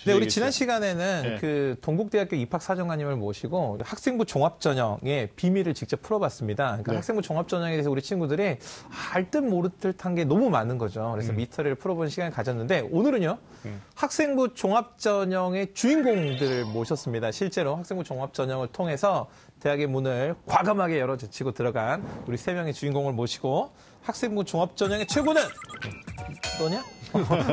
네, 우리 지난 시간에는 네. 그 동국대학교 입학사정관님을 모시고 학생부 종합전형의 비밀을 직접 풀어봤습니다. 그러니까 네. 학생부 종합전형에 대해서 우리 친구들이 알 듯 모를 듯 한 게 너무 많은 거죠. 그래서 미터리를 풀어보는 시간을 가졌는데 오늘은요. 학생부 종합전형의 주인공들을 모셨습니다. 실제로 학생부 종합전형을 통해서 대학의 문을 과감하게 열어젖히고 들어간 우리 세 명의 주인공을 모시고 학생부 종합전형의 최고는 너냐?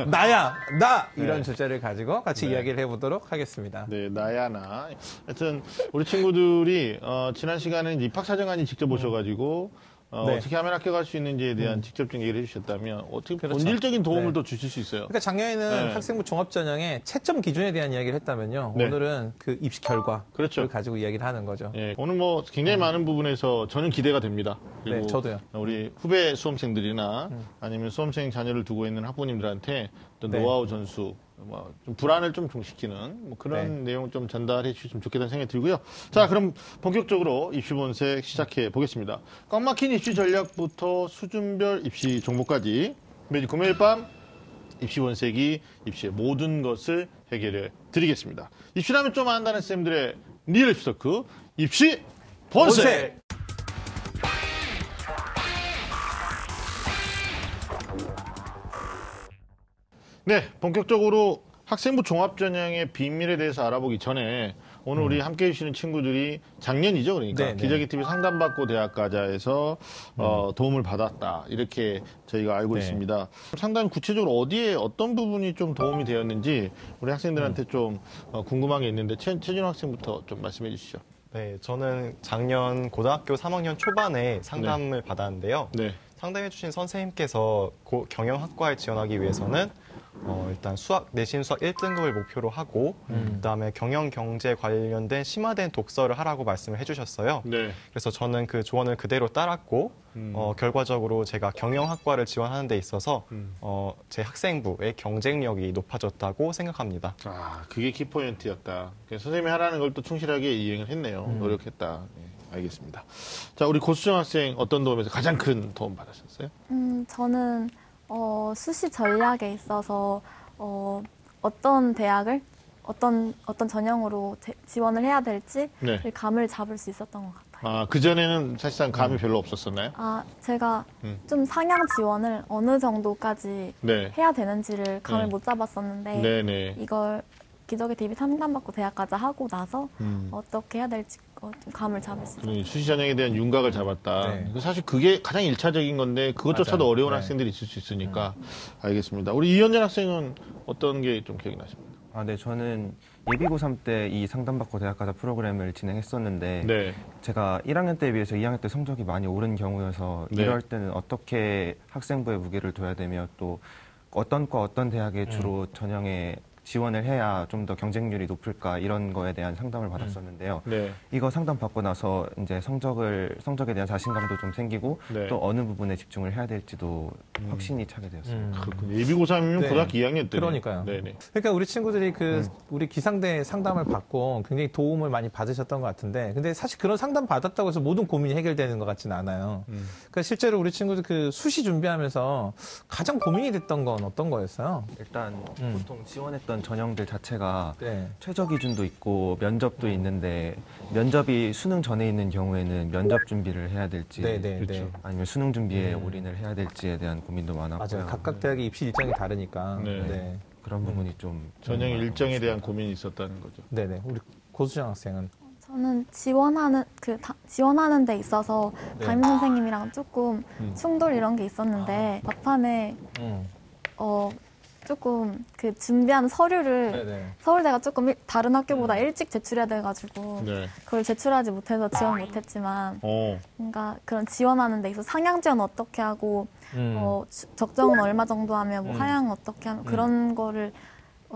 나야, 나! 이런 네. 주제를 가지고 같이 네. 이야기를 해보도록 하겠습니다. 네, 나야 나. 하여튼 우리 친구들이 지난 시간에 입학사정관이 직접 오셔가지고 네. 어떻게 하면 합격할 수 있는지에 대한 직접적인 얘기를 해주셨다면 어떻게 그렇죠. 본질적인 도움을 네. 더 주실 수 있어요? 그러니까 작년에는 네. 학생부 종합전형의 채점 기준에 대한 이야기를 했다면요. 네. 오늘은 그 입시 결과를 그렇죠. 가지고 이야기를 하는 거죠. 예, 오늘 뭐 굉장히 많은 부분에서 저는 기대가 됩니다. 그리고 네, 저도요. 우리 후배 수험생들이나 아니면 수험생 자녀를 두고 있는 학부모님들한테 또 네. 노하우 전수, 뭐 좀 불안을 좀 종식시키는 뭐 그런 내용 좀 전달해 주시면 좋겠다는 생각이 들고요. 자, 그럼 본격적으로 입시 본색 시작해 보겠습니다. 꽉 막힌 입시 전략부터 수준별 입시 정보까지 매주 금요일 밤 입시 본색이 입시의 모든 것을 해결해 드리겠습니다. 입시라면 좀 안다는 쌤들의 리얼 입시 토크 입시 본색. 네, 본격적으로 학생부 종합전형의 비밀에 대해서 알아보기 전에 오늘 우리 함께 해주시는 친구들이 작년이죠. 그러니까 네, 네. 기저귀 TV 상담받고 대학 가자에서 도움을 받았다. 이렇게 저희가 알고 네. 있습니다. 상담 구체적으로 어디에 어떤 부분이 좀 도움이 되었는지 우리 학생들한테 좀 궁금한 게 있는데 최진호 학생부터 좀 말씀해 주시죠. 네, 저는 작년 고등학교 3학년 초반에 상담을 받았는데요. 네. 상담해주신 선생님께서 경영학과에 지원하기 위해서는 일단 내신 수학 1등급을 목표로 하고 그다음에 경영 경제 관련된 심화된 독서를 하라고 말씀을 해주셨어요. 네. 그래서 저는 그 조언을 그대로 따랐고 결과적으로 제가 경영학과를 지원하는 데 있어서 제 학생부의 경쟁력이 높아졌다고 생각합니다. 아, 그게 키포인트였다. 선생님이 하라는 걸 또 충실하게 이행을 했네요. 노력했다. 네, 알겠습니다. 자, 우리 고수정 학생 어떤 도움에서 가장 큰 도움 받으셨어요? 저는 수시 전략에 있어서 어떤 대학을 어떤 전형으로 지원을 해야 될지 네. 감을 잡을 수 있었던 것 같아요. 아, 그전에는 사실상 감이 별로 없었었나요? 제가 좀 상향 지원을 어느 정도까지 네. 해야 되는지를 감을 네. 못 잡았었는데 네네. 이걸 기저귀 TV 상담받고 대학까지 하고 나서 어떻게 해야 될지 좀 감을 잡을 수 있어요. 수시 전형에 대한 윤곽을 잡았다. 네. 사실 그게 가장 1차적인 건데 그것조차도 맞아요. 어려운 네. 학생들이 있을 수 있으니까 알겠습니다. 우리 이현전 학생은 어떤 게 좀 기억이 나십니까? 네, 저는 예비고3 때 이 상담받고 대학 가자 프로그램을 진행했었는데 네. 제가 1학년 때에 비해서 2학년 때 성적이 많이 오른 경우여서 네. 이럴 때는 어떻게 학생부에 무게를 둬야 되며 또 어떤 과 어떤 대학에 주로 전형에 지원을 해야 좀 더 경쟁률이 높을까 이런 거에 대한 상담을 받았었는데요. 네. 이거 상담 받고 나서 이제 성적에 대한 자신감도 좀 생기고 네. 또 어느 부분에 집중을 해야 될지도 확신이 차게 되었습니다. 그렇군요. 예비고3이면 네. 고등학교 2학년 때. 그러니까요. 네네. 그러니까 우리 친구들이 우리 기상대 상담을 받고 굉장히 도움을 많이 받으셨던 것 같은데, 근데 사실 그런 상담 받았다고 해서 모든 고민이 해결되는 것 같지는 않아요. 그러니까 실제로 우리 친구들 그 수시 준비하면서 가장 고민이 됐던 건 어떤 거였어요? 일단 보통 지원했던 전형들 자체가 네. 최저 기준도 있고 면접도 있는데 면접이 수능 전에 있는 경우에는 면접 준비를 해야 될지 네. 아니면 수능 준비에 올인을 해야 될지에 대한 고민도 많았고요. 맞아요. 각각 대학의 입시 일정이 다르니까. 네. 네. 그런 부분이 좀 전형 일정에 대한 고민이 있었다는 거죠. 네네. 우리 고수정 학생은. 저는 지원하는 데 있어서 네. 담임 선생님이랑 조금 충돌 이런 게 있었는데 막판에 조금 그 준비하는 서류를 네네. 서울대가 조금 다른 학교보다 일찍 제출해야 돼가지고 네. 그걸 제출하지 못해서 지원 못했지만 어. 뭔가 그런 지원하는 데 있어서 상향 지원 어떻게 하고 적정은 얼마 정도 하면 뭐 하향 어떻게 하면 그런 거를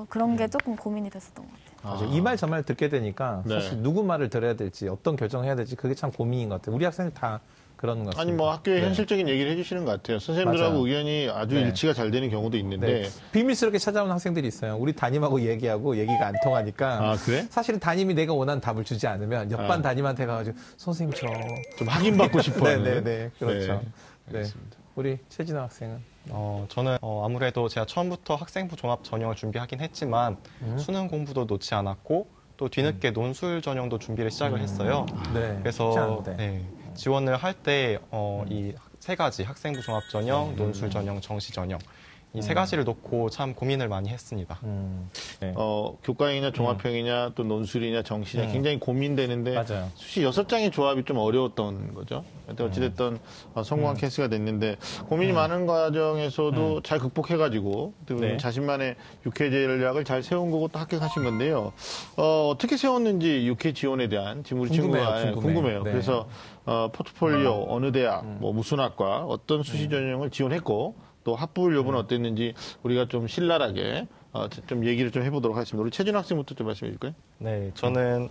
그런 게 조금 고민이 됐었던 것 같아요. 이 말 저 말 듣게 되니까 네. 사실 누구 말을 들어야 될지 어떤 결정을 해야 될지 그게 참 고민인 것 같아요. 우리 학생들 다 그런 것 같습니다. 아니 뭐 학교의 네. 현실적인 얘기를 해주시는 것 같아요. 선생님들하고 맞아요. 의견이 아주 네. 일치가 잘 되는 경우도 있는데. 네. 비밀스럽게 찾아오는 학생들이 있어요. 우리 담임하고 얘기하고 얘기가 안 통하니까. 아, 그래? 사실은 담임이 내가 원하는 답을 주지 않으면 옆반 담임한테 가가지고 선생님 저. 좀 확인받고 싶어 하는. 네네네. 그렇죠. 네. 네. 알겠습니다. 우리 최진호 학생은. 저는 아무래도 제가 처음부터 학생부 종합 전형을 준비하긴 했지만 수능 공부도 놓지 않았고 또 뒤늦게 논술 전형도 준비를 시작을 했어요. 네. 그래서 쉽지 않은데. 네, 지원을 할 때 이 세 가지 학생부 종합 전형, 논술 전형, 정시 전형 이 세 가지를 놓고 참 고민을 많이 했습니다. 네. 교과형이냐 종합형이냐 또 논술이냐 정시냐 굉장히 고민되는데 맞아요. 수시 6장의 조합이 좀 어려웠던 거죠. 어찌됐든 성공한 케이스가 됐는데 고민이 많은 과정에서도 잘 극복해가지고 네. 자신만의 육회 전략을 잘 세운 거고 또 합격하신 건데요. 어떻게 세웠는지 육회 지원에 대한 지금 우리 친구가 궁금해요. 네. 그래서 포트폴리오 어느 대학, 뭐 무슨 학과, 어떤 수시 전형을 지원했고 또 합부 여부는 어땠는지 우리가 좀 신랄하게 좀 얘기를 좀 해보도록 하겠습니다. 우리 최진호 학생부터 좀 말씀해 줄까요? 네, 저는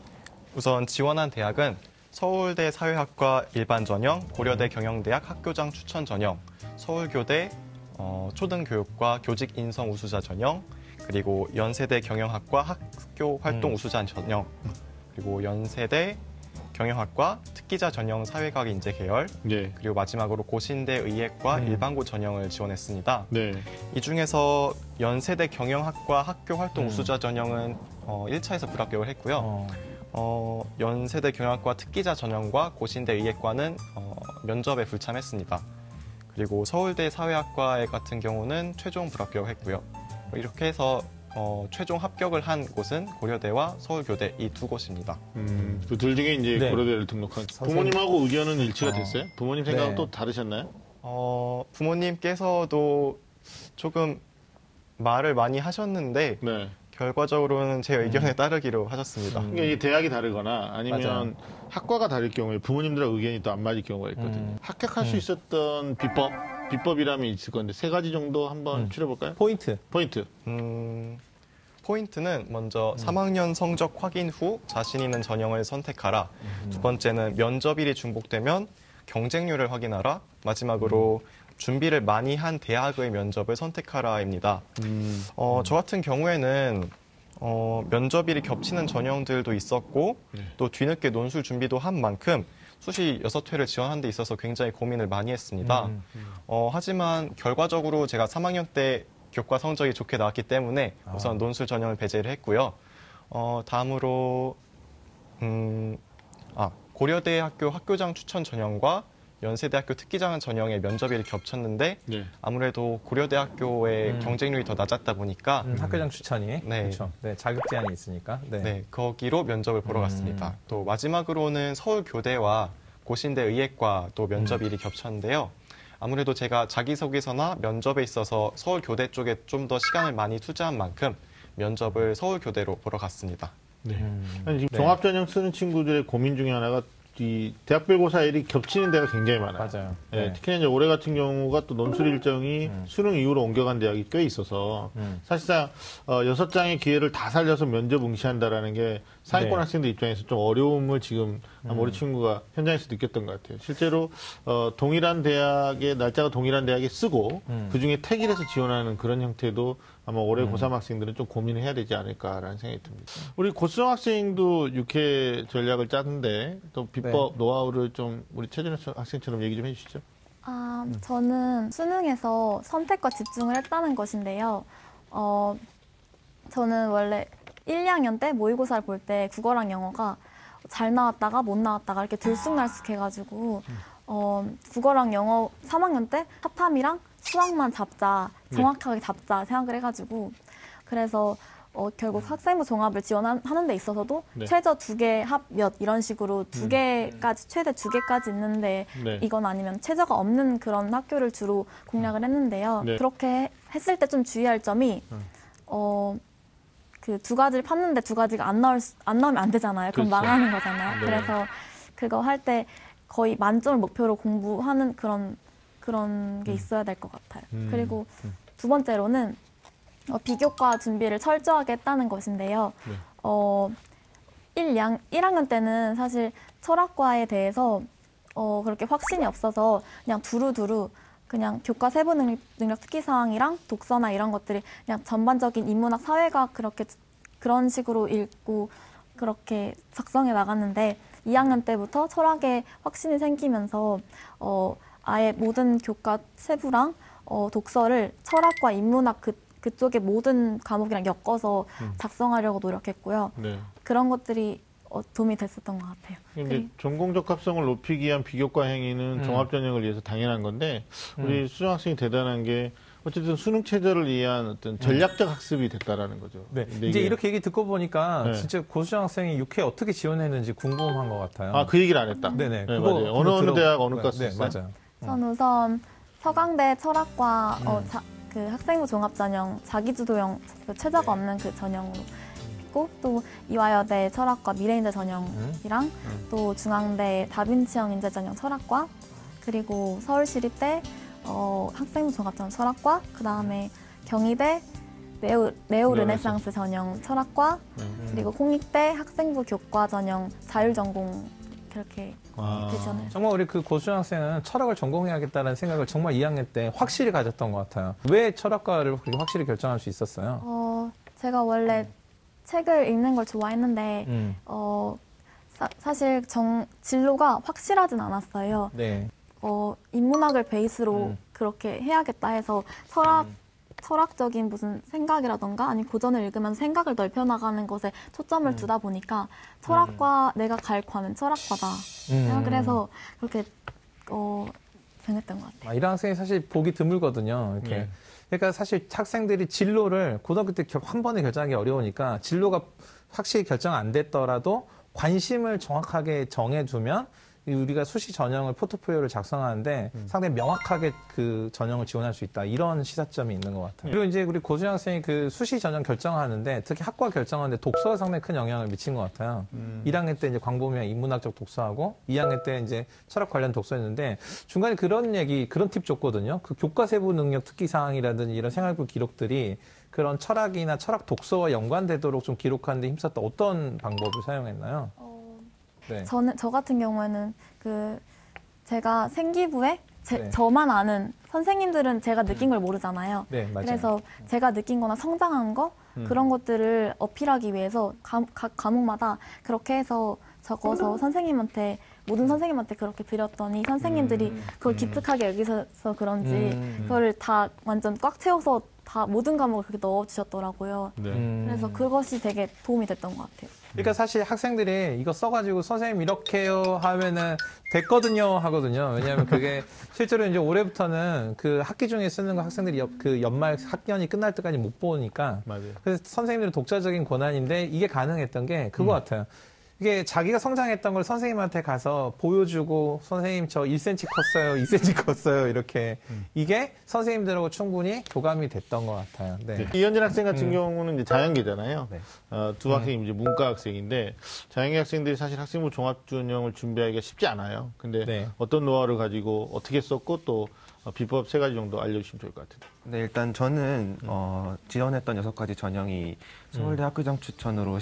우선 지원한 대학은 서울대 사회학과 일반 전형, 고려대 경영대학 학교장 추천 전형, 서울교대 초등교육과 교직 인성 우수자 전형, 그리고 연세대 경영학과 학교 활동 우수자 전형, 그리고 연세대 경영학과 특기자 전형 사회과학 인재 계열, 네. 그리고 마지막으로 고신대 의예과 일반고 전형을 지원했습니다. 네. 이 중에서 연세대 경영학과 학교 활동 우수자 전형은 1차에서 불합격을 했고요. 연세대 경영학과 특기자 전형과 고신대 의예과는 면접에 불참했습니다. 그리고 서울대 사회학과 같은 경우는 최종 불합격을 했고요. 이렇게 해서 최종 합격을 한 곳은 고려대와 서울교대 이 두 곳입니다. 그 둘 중에 이제 네. 고려대를 등록한 부모님하고 의견은 일치가 됐어요? 부모님 생각은 네. 또 다르셨나요? 부모님께서도 조금 말을 많이 하셨는데 네. 결과적으로는 제 의견에 따르기로 하셨습니다. 그러니까 이게 대학이 다르거나 아니면 맞아요. 학과가 다를 경우에 부모님들하고 의견이 또 안 맞을 경우가 있거든요. 합격할 수 있었던 비법이라면 있을 건데 세 가지 정도 한번 추려볼까요? 포인트. 포인트는 먼저 3학년 성적 확인 후 자신 있는 전형을 선택하라. 두 번째는 면접일이 중복되면 경쟁률을 확인하라. 마지막으로 준비를 많이 한 대학의 면접을 선택하라입니다. 저 같은 경우에는 면접일이 겹치는 전형들도 있었고 또 뒤늦게 논술 준비도 한 만큼 수시 6회를 지원하는 데 있어서 굉장히 고민을 많이 했습니다. 하지만 결과적으로 제가 3학년 때 교과 성적이 좋게 나왔기 때문에 우선 논술 전형을 배제를 했고요. 다음으로 고려대학교 학교장 추천 전형과 연세대학교 특기장 전형의 면접일이 겹쳤는데 네. 아무래도 고려대학교의 경쟁률이 더 낮았다 보니까 학교장 추천이. 네. 그렇죠. 네, 자격 제한이 있으니까. 네. 네, 거기로 면접을 보러 갔습니다. 또 마지막으로는 서울교대와 고신대 의예과 또 면접일이 겹쳤는데요. 아무래도 제가 자기소개서나 면접에 있어서 서울교대 쪽에 좀 더 시간을 많이 투자한 만큼 면접을 서울교대로 보러 갔습니다. 네. 지금 종합전형 쓰는 친구들의 고민 중에 하나가 이 대학별고사일이 겹치는 데가 굉장히 많아요. 맞아요. 네, 네. 특히나 이제 올해 같은 경우가 또 논술 일정이 수능 이후로 옮겨간 대학이 꽤 있어서 사실상 6장의 기회를 다 살려서 면접 응시한다라는 게 상위권 네. 학생들 입장에서 좀 어려움을 지금 우리 친구가 현장에서 느꼈던 것 같아요. 실제로 동일한 대학의 날짜가 동일한 대학에 쓰고 그중에 택일해서 지원하는 그런 형태도 아마 올해 고3 학생들은 좀 고민을 해야 되지 않을까라는 생각이 듭니다. 우리 고수정 학생도 6회 전략을 짰는데 또 비법, 노하우를 좀 우리 최진호 학생처럼 얘기 좀 해주시죠. 저는 수능에서 선택과 집중을 했다는 것인데요. 저는 원래 1, 2학년 때 모의고사를 볼 때 국어랑 영어가 잘 나왔다가 못 나왔다가 이렇게 들쑥날쑥 해가지고 국어랑 영어 3학년 때 사탐이랑 수학만 잡자, 정확하게 잡자 생각을 해가지고 그래서 결국 학생부 종합을 지원하는 데 있어서도 최저 2개 합 몇 이런 식으로 2개까지 최대 2개까지 있는데 이건 아니면 최저가 없는 그런 학교를 주로 공략을 했는데요. 그렇게 했을 때 좀 주의할 점이 그 2가지를 팠는데 2가지가 안 나오면 안 되잖아요. 그럼 그렇죠. 망하는 거잖아요. 그래서 그거 할 때 거의 만점을 목표로 공부하는 그런 게 있어야 될 것 같아요. 그리고 두 번째로는 비교과 준비를 철저하게 했다는 것인데요. 1학년 때는 사실 철학과에 대해서 그렇게 확신이 없어서 그냥 두루두루 그냥 교과 세부 능력 특기사항이랑 독서나 이런 것들이 그냥 전반적인 인문학, 사회과학 그런 식으로 읽고 그렇게 작성해 나갔는데 2학년 때부터 철학에 확신이 생기면서 아예 모든 교과 세부랑 독서를 철학과 인문학 그쪽의 모든 과목이랑 엮어서 작성하려고 노력했고요. 네. 그런 것들이 도움이 됐었던 것 같아요. 근데 전공 적합성을 높이기 위한 비교과 행위는 종합 전형을 위해서 당연한 건데 우리 수정 학생이 대단한 게 어쨌든 수능 최저를 위한 어떤 전략적 학습이 됐다라는 거죠. 네. 근데 이제 이게- 이렇게 얘기 듣고 보니까 네. 진짜 고수정 학생이 6회 어떻게 지원했는지 궁금한 것 같아요. 아, 그 얘기를 안 했다. 네네. 네, 그거 맞아요. 어느 대학, 어느 과였어요? 네, 맞아요. 전 우선 서강대 철학과 그 학생부 종합전형 자기주도형 그 최저가 없는 그 전형으로 있고 또 이화여대 철학과 미래인재 전형이랑 또 중앙대 다빈치형 인재 전형 철학과 그리고 서울시립대 학생부 종합전형 철학과 그 다음에 경희대 네오 르네상스 전형 철학과 그리고 홍익대 학생부 교과 전형 자율전공 그렇게 되잖아요. 정말 우리 그 고수정 학생은 철학을 전공해야겠다는 생각을 정말 2학년 때 확실히 가졌던 것 같아요. 왜 철학과를 그렇게 확실히 결정할 수 있었어요? 제가 원래 책을 읽는 걸 좋아했는데 사실 진로가 확실하진 않았어요. 네. 인문학을 베이스로 그렇게 해야겠다 해서 철학적인 무슨 생각이라던가 아니면 고전을 읽으면서 생각을 넓혀나가는 것에 초점을 두다 보니까 철학과 내가 갈 과는 철학과다 생각을 해서 그렇게 정했던 것 같아요. 1학년 학생이 사실 보기 드물거든요. 이렇게. 네. 그러니까 사실 학생들이 진로를 고등학교 때 한 번에 결정하기 어려우니까 진로가 확실히 결정 안 됐더라도 관심을 정확하게 정해두면 우리가 수시 전형을 포트폴리오를 작성하는데 상당히 명확하게 그 전형을 지원할 수 있다. 이런 시사점이 있는 것 같아요. 그리고 이제 우리 고수정 학생이 그 수시 전형 결정하는데 특히 학과 결정하는데 독서가 상당히 큰 영향을 미친 것 같아요. 1학년 때 이제 광범위한 인문학적 독서하고 2학년 때 이제 철학 관련 독서였는데 중간에 그런 팁 줬거든요. 그 교과 세부 능력 특기 사항이라든지 이런 생활부 기록들이 그런 철학이나 철학 독서와 연관되도록 좀 기록하는 데 힘썼다. 어떤 방법을 사용했나요? 네. 저 같은 경우에는 제가 생기부에 네. 저만 아는 선생님들은 제가 느낀 걸 모르잖아요. 네, 맞아요. 그래서 제가 느낀 거나 성장한 거 그런 것들을 어필하기 위해서 각 과목마다 그렇게 해서 적어서 모든 선생님한테 그렇게 드렸더니 선생님들이 그걸 기특하게 여기셔서 그런지 그거를 다 완전 꽉 채워서 다 모든 과목을 그렇게 넣어주셨더라고요. 네. 그래서 그것이 되게 도움이 됐던 것 같아요. 그러니까 사실 학생들이 이거 써가지고 선생님 이렇게요 하면은 됐거든요 하거든요. 왜냐하면 그게 실제로 이제 올해부터는 그 학기 중에 쓰는 거 학생들이 그 연말 학년이 끝날 때까지 못 보니까 맞아요. 그래서 선생님들의 독자적인 권한인데 이게 가능했던 게 그거 같아요. 이게 자기가 성장했던 걸 선생님한테 가서 보여주고 선생님 저 1cm 컸어요, 2cm 컸어요 이렇게 이게 선생님들하고 충분히 교감이 됐던 것 같아요. 네. 이현진 학생 같은 경우는 이제 자연계잖아요. 네. 두 학생이 이제 문과 학생인데 자연계 학생들이 사실 학생부 종합전형을 준비하기가 쉽지 않아요. 근데 네. 어떤 노하우를 가지고 어떻게 썼고 또 비법 3가지 정도 알려주시면 좋을 것 같아요. 네, 일단 저는 지원했던 6가지 전형이 서울대 학교장 추천으로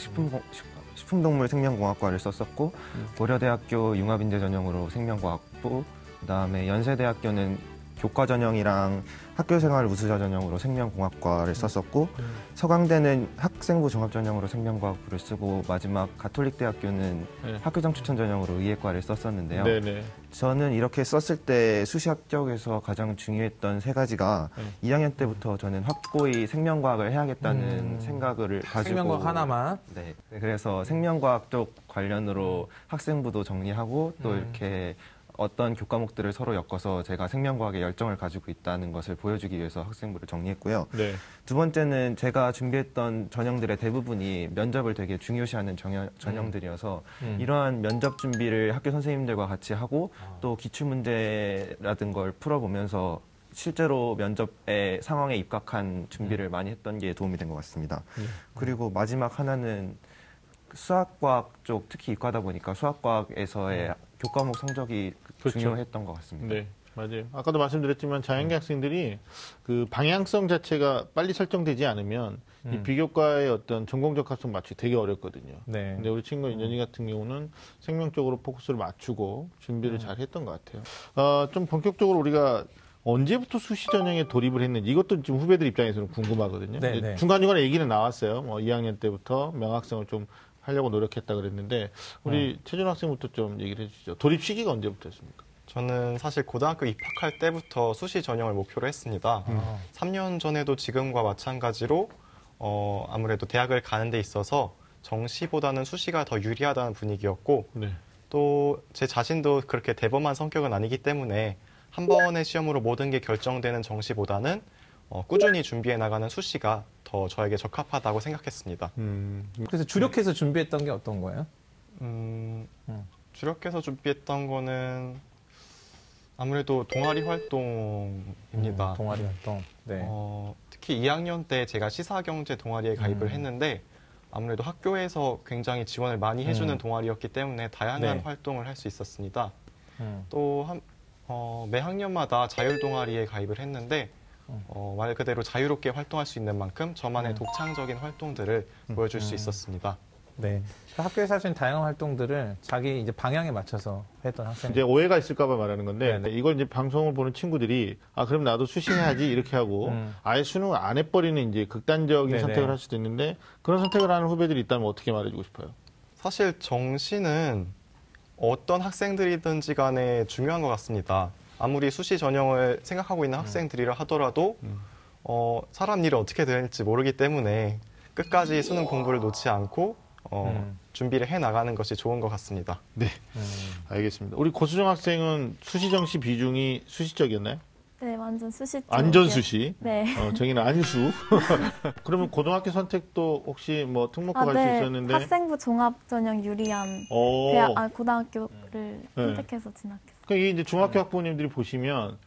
식품동물 생명공학과를 썼었고 고려대학교 융합인재 전형으로 생명과학부, 그다음에 연세대학교는 교과 전형이랑 학교생활 우수자 전형으로 생명공학과를 썼었고 서강대는 학생부 종합 전형으로 생명과학부를 쓰고 마지막 가톨릭대학교는 네. 학교장 추천 전형으로 의예과를 썼었는데요. 네네. 저는 이렇게 썼을 때 수시 합격에서 가장 중요했던 3가지가 2학년 때부터 저는 확고히 생명과학을 해야겠다는 생각을 가지고 생명과학 하나만. 네. 그래서 생명과학 쪽 관련으로 학생부도 정리하고 또 이렇게 어떤 교과목들을 서로 엮어서 제가 생명과학에 열정을 가지고 있다는 것을 보여주기 위해서 학생부를 정리했고요. 네. 두 번째는 제가 준비했던 전형들의 대부분이 면접을 되게 중요시하는 전형들이어서 이러한 면접 준비를 학교 선생님들과 같이 하고 또 기출문제라든 걸 풀어보면서 실제로 면접의 상황에 입각한 준비를 많이 했던 게 도움이 된 것 같습니다. 그리고 마지막 하나는 수학과학 쪽, 특히 이과다 보니까 수학과학에서의 교과목 성적이 그렇죠. 중요했던 것 같습니다. 네, 맞아요. 아까도 말씀드렸지만 자연계 학생들이 그 방향성 자체가 빨리 설정되지 않으면 이 비교과의 어떤 전공적 합성 맞추기 되게 어렵거든요. 네. 근데 우리 친구 인연이 같은 경우는 생명 쪽으로 포커스를 맞추고 준비를 잘 했던 것 같아요. 좀 본격적으로 우리가 언제부터 수시 전형에 돌입을 했는지 이것도 지금 후배들 입장에서는 궁금하거든요. 네, 네. 중간중간에 얘기는 나왔어요. 2학년 때부터 명학성을 좀 하려고 노력했다 그랬는데 우리 최준 학생부터 좀 얘기를 해주시죠. 돌입 시기가 언제부터였습니까? 저는 사실 고등학교 입학할 때부터 수시 전형을 목표로 했습니다. 3년 전에도 지금과 마찬가지로 아무래도 대학을 가는 데 있어서 정시보다는 수시가 더 유리하다는 분위기였고 네. 또 제 자신도 그렇게 대범한 성격은 아니기 때문에 한 번의 시험으로 모든 게 결정되는 정시보다는 꾸준히 준비해 나가는 수시가 더 저에게 적합하다고 생각했습니다. 그래서 주력해서 준비했던 게 어떤 거예요? 주력해서 준비했던 거는 아무래도 동아리 활동입니다. 동아리 활동. 네. 특히 2학년 때 제가 시사경제 동아리에 가입을 했는데 아무래도 학교에서 굉장히 지원을 많이 해주는 동아리였기 때문에 다양한 네. 활동을 할 수 있었습니다. 음. 또 매 학년마다 자율 동아리에 가입을 했는데 말 그대로 자유롭게 활동할 수 있는 만큼 저만의 독창적인 활동들을 보여줄 수 있었습니다. 네. 학교에서 할 수 있는 다양한 활동들을 자기 이제 방향에 맞춰서 했던 학생. 이제 오해가 있을까봐 말하는 건데 네네. 이걸 이제 방송을 보는 친구들이 그럼 나도 수시해야지 이렇게 하고 아예 수능을 안 해버리는 이제 극단적인 네네. 선택을 할 수도 있는데 그런 선택을 하는 후배들이 있다면 어떻게 말해주고 싶어요? 사실 정시는 어떤 학생들이든지 간에 중요한 것 같습니다. 아무리 수시 전형을 생각하고 있는 학생들이라 하더라도 사람 일이 어떻게 될지 모르기 때문에 끝까지 수능 공부를 놓지 않고 준비를 해나가는 것이 좋은 것 같습니다. 네, 알겠습니다. 우리 고수정 학생은 수시 정시 비중이 수시적이었나요? 네, 완전 수시 쪽. 안전 수시. 네. 정의는 안수. 그러면 고등학교 선택도 혹시 뭐 특목고 갈 수 네. 있었는데 학생부 종합 전형 유리한 고등학교를 선택해서 진학했어요. 그러니까 이게 이제 중학교 학부모님들이 보시면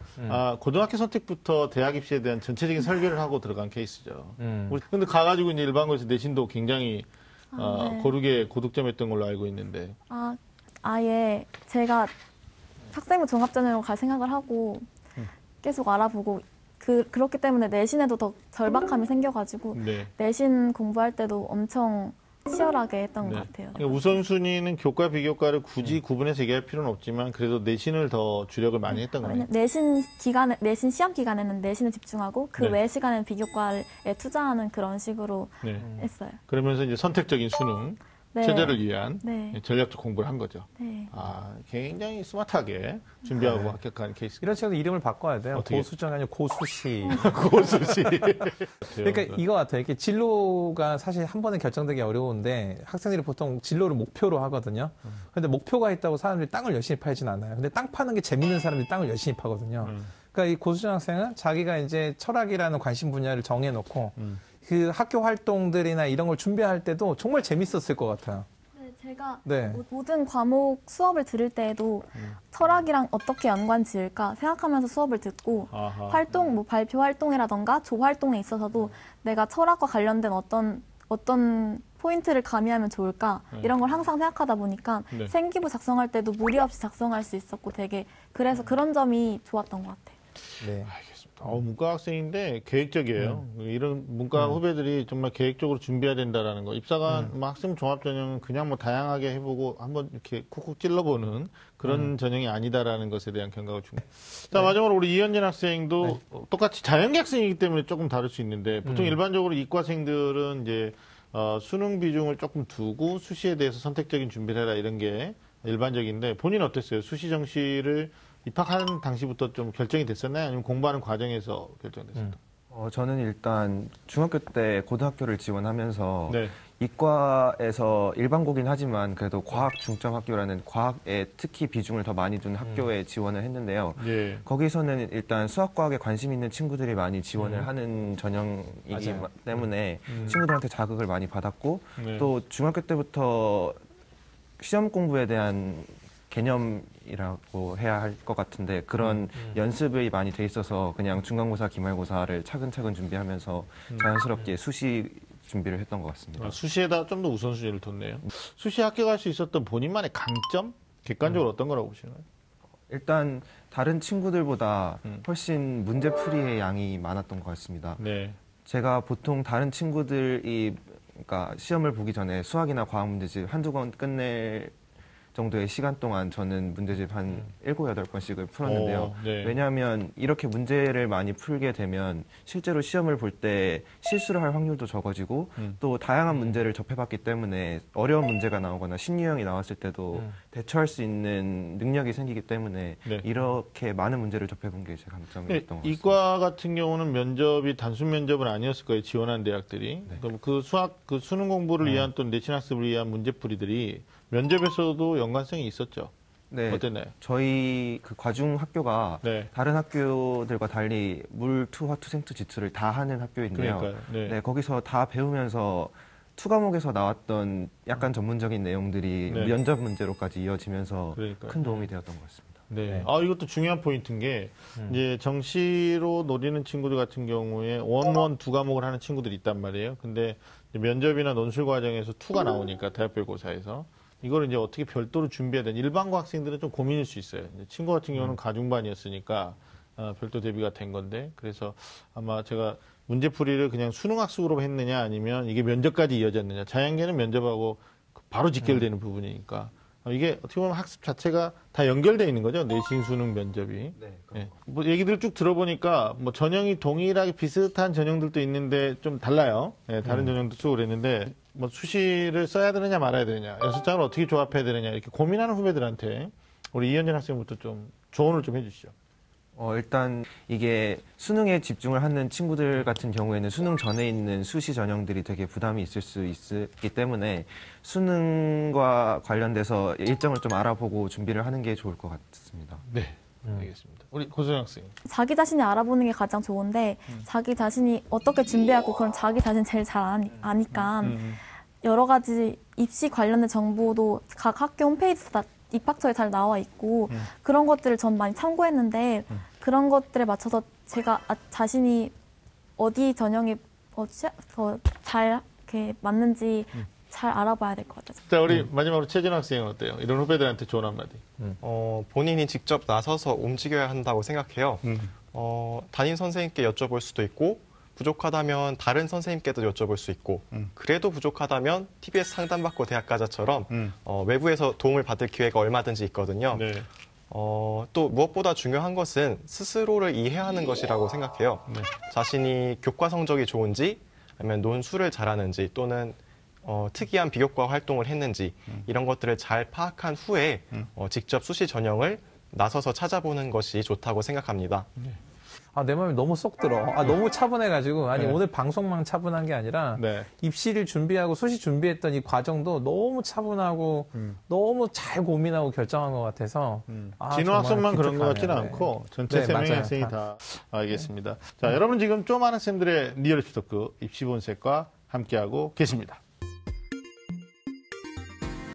고등학교 선택부터 대학 입시에 대한 전체적인 설계를 하고 들어간 케이스죠. 우리 근데 가가지고 이제 일반고에서 내신도 굉장히 네. 고르게 고득점했던 걸로 알고 있는데. 아예 제가 학생부 종합 전형으로 갈 생각을 하고 계속 알아보고 그렇기 때문에 내신에도 더 절박함이 생겨가지고 네. 내신 공부할 때도 엄청 치열하게 했던 것 같아요. 그러니까 우선순위는 교과 비교과를 굳이 구분해서 얘기할 필요는 없지만 그래도 내신을 더 주력을 많이 했던 거네요. 왜냐면 내신 시험 기간에는 내신에 집중하고 그 외 시간에는 비교과에 투자하는 그런 식으로 했어요. 그러면서 이제 선택적인 수능 네. 체제를 위한 네. 전략적 공부를 한 거죠. 네. 굉장히 스마트하게 준비하고 합격한 케이스. 이런 친구도 이름을 바꿔야 돼요. 어떻게? 고수정이 아니고 고수시. 고수시. 그러니까 이거 같아요. 이렇게 진로가 사실 한 번에 결정되기 어려운데 학생들이 보통 진로를 목표로 하거든요. 근데 목표가 있다고 사람들이 땅을 열심히 팔진 않아요. 근데 땅 파는 게 재밌는 사람들이 땅을 열심히 파거든요. 그러니까 이 고수정 학생은 자기가 이제 철학이라는 관심 분야를 정해놓고 그 학교 활동들이나 이런 걸 준비할 때도 정말 재밌었을 것 같아요. 네, 제가 네. 모든 과목 수업을 들을 때에도 철학이랑 어떻게 연관 지을까 생각하면서 수업을 듣고 활동, 뭐 발표 활동이라던가 조 활동에 있어서도 내가 철학과 관련된 어떤 포인트를 가미하면 좋을까 이런 걸 항상 생각하다 보니까 생기부 작성할 때도 무리 없이 작성할 수 있었고 되게 그래서 그런 점이 좋았던 것 같아요. 네. 알겠습니다. 문과 학생인데 계획적이에요. 이런 문과 후배들이 정말 계획적으로 준비해야 된다라는 거. 입사관 학생 종합 전형은 그냥 뭐 다양하게 해보고 한번 이렇게 쿡쿡 찔러보는 그런 전형이 아니다라는 것에 대한 경각을 줍니다. 자, 마지막으로 우리 이현진 학생도 똑같이 자연계 학생이기 때문에 조금 다를 수 있는데 보통 일반적으로 이과생들은 이제 수능 비중을 조금 두고 수시에 대해서 선택적인 준비를 해라 이런 게 일반적인데 본인 어땠어요? 수시 정시를 입학하는 당시부터 좀 결정이 됐었나요? 아니면 공부하는 과정에서 결정됐었나요? 저는 일단 중학교 때 고등학교를 지원하면서 네. 이과에서 일반고긴 하지만 그래도 과학 중점 학교라는 과학에 특히 비중을 더 많이 둔 학교에 지원을 했는데요. 예. 거기서는 일단 수학과학에 관심 있는 친구들이 많이 지원을 하는 전형이기 맞아요. 때문에 친구들한테 자극을 많이 받았고 네. 또 중학교 때부터 시험 공부에 대한 개념이라고 해야 할 것 같은데 그런 연습이 많이 돼 있어서 그냥 중간고사, 기말고사를 차근차근 준비하면서 자연스럽게 수시 준비를 했던 것 같습니다. 수시에다 좀 더 우선순위를 뒀네요. 수시에 합격할 수 있었던 본인만의 강점? 객관적으로 어떤 거라고 보시나요? 일단 다른 친구들보다 훨씬 문제풀이의 양이 많았던 것 같습니다. 네. 제가 보통 다른 친구들이 그러니까 시험을 보기 전에 수학이나 과학 문제집 한두 권 끝낼 정도의 시간 동안 저는 문제집 한 7, 8번씩을 풀었는데요. 네. 왜냐하면 이렇게 문제를 많이 풀게 되면 실제로 시험을 볼 때 실수를 할 확률도 적어지고 또 다양한 문제를 접해봤기 때문에 어려운 문제가 나오거나 신유형이 나왔을 때도 대처할 수 있는 능력이 생기기 때문에 네. 이렇게 많은 문제를 접해본 게 제 강점이었던 것 같습니다. 이과 같은 경우는 면접이 단순 면접은 아니었을 거예요. 지원한 대학들이. 네. 그럼 그 수능 공부를 위한 또 내신 학습을 위한 문제풀이들이 면접에서도 연관성이 있었죠. 네, 어땠나요? 저희 그 과중 학교가 네. 다른 학교들과 달리 물투, 화투, 생투, 지투를 다 하는 학교인데요. 그러니까요. 네. 네, 거기서 다 배우면서 투 과목에서 나왔던 약간 전문적인 내용들이 네. 면접 문제로까지 이어지면서 그러니까요. 큰 도움이 되었던 것 같습니다. 네. 네. 이것도 중요한 포인트인 게, 이제 정시로 노리는 친구들 같은 경우에 원원 두 과목을 하는 친구들이 있단 말이에요. 근데 이제 면접이나 논술 과정에서 투가 나오니까 대학별고사에서 이거를 이제 어떻게 별도로 준비해야 되는 일반고 학생들은 좀 고민일 수 있어요. 이제 친구 같은 경우는 가중반이었으니까 별도 대비가 된 건데, 그래서 아마 제가 문제풀이를 그냥 수능 학습으로 했느냐 아니면 이게 면접까지 이어졌느냐. 자연계는 면접하고 바로 직결되는 부분이니까 이게 어떻게 보면 학습 자체가 다 연결되어 있는 거죠. 내신, 수능, 면접이. 네. 뭐 얘기들 쭉 들어보니까 뭐 전형이 동일하게 비슷한 전형들도 있는데 좀 달라요. 네, 다른 전형도 쓰고 그랬는데 뭐 수시를 써야 되느냐 말아야 되느냐, 6장을 어떻게 조합해야 되느냐 이렇게 고민하는 후배들한테 우리 이현진 학생부터 좀 조언을 좀 해주시죠. 일단 이게 수능에 집중을 하는 친구들 같은 경우에는 수능 전에 있는 수시 전형들이 되게 부담이 있을 수 있기 때문에 수능과 관련돼서 일정을 좀 알아보고 준비를 하는 게 좋을 것 같습니다. 네, 알겠습니다. 우리 고소영 학생. 자기 자신이 알아보는 게 가장 좋은데 자기 자신이 어떻게 준비하고 그럼 자기 자신 제일 잘 아니까 여러 가지 입시 관련된 정보도 각 학교 홈페이지에 다 입학처에 잘 나와 있고 그런 것들을 전 많이 참고했는데 그런 것들에 맞춰서 제가 자신이 어디 전형이 더 잘 이렇게 맞는지 잘 알아봐야 될 것 같아요. 자, 우리 마지막으로 최진 학생은 어때요? 이런 후배들한테 좋은 한마디. 본인이 직접 나서서 움직여야 한다고 생각해요. 담임 선생님께 여쭤볼 수도 있고 부족하다면 다른 선생님께도 여쭤볼 수 있고 그래도 부족하다면 TBS 상담받고 대학 가자처럼 외부에서 도움을 받을 기회가 얼마든지 있거든요. 네. 또 무엇보다 중요한 것은 스스로를 이해하는 것이라고 생각해요. 네. 자신이 교과 성적이 좋은지 아니면 논술을 잘하는지 또는 특이한 비교과 활동을 했는지 이런 것들을 잘 파악한 후에 직접 수시 전형을 나서서 찾아보는 것이 좋다고 생각합니다. 내 마음이 너무 쏙 들어. 너무 차분해가지고. 네. 오늘 방송만 차분한 게 아니라, 네. 입시를 준비하고 수시 준비했던 이 과정도 너무 차분하고, 너무 잘 고민하고 결정한 것 같아서. 진호 학생만 그런 것 기특하네요. 같지는 네. 않고, 전체 네, 3명의 맞아요. 학생이 다 알겠습니다. 자, 여러분 지금 좀 많은 쌤들의 리얼 입시 토크 입시 본색과 함께하고 계십니다.